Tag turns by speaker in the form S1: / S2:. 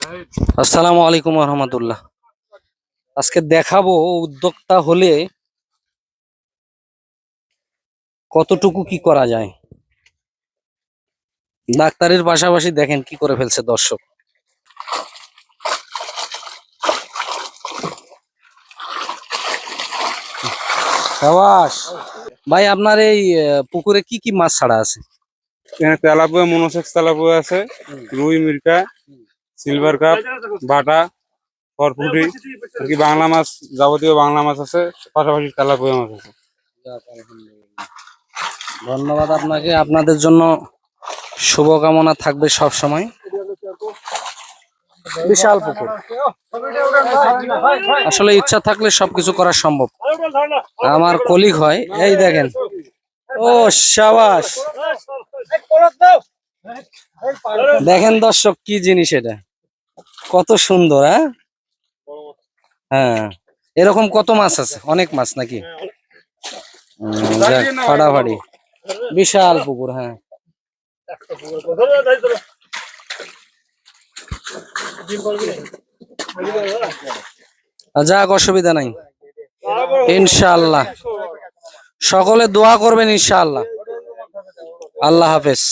S1: আসসালামু আলাইকুম রহমতুল্লাহ। আজকে দেখাবো উদ্যোক্তা হলে কতটুকু কি করা যায়। ডাক্তারের পাশাপাশি দেখেন কি করে ফেলছে দর্শক। সাবাস ভাই, আপনার এই পুকুরে কি কি মাছ ছাড়া আছে?
S2: এখানে তেলাপিয়া, মনোসেক্স তেলাপিয়া আছে, রুই, মিরকা, সিলভার কাপ, বাটা, ফরফুটি, আর কি বাংলা মাছ, যাবতীয় বাংলা মাছ আছে, পাশাপাশি তেলাপিয়া মাছ আছে।
S1: ধন্যবাদ আপনাকে, আপনাদের জন্য শুভকামনা থাকবে সব সময়। বিশাল পুকুর, আসলে ইচ্ছা থাকলে সবকিছু করা সম্ভব। আমার কলিগ হয়, এই দেখেন। ও সাবাস, দেখেন দর্শক কি জিনিস এটা, কত সুন্দর। হ্যাঁ হ্যাঁ, এরকম কত মাছ আছে? অনেক মাছ নাকি? যাক, ফাটাফাটি, বিশাল পুকুর। হ্যাঁ, যাক, অসুবিধা নাই ইনশাআল্লাহ। সকলে দোয়া করবেন ইনশাআল্লাহ। আল্লাহ হাফেজ।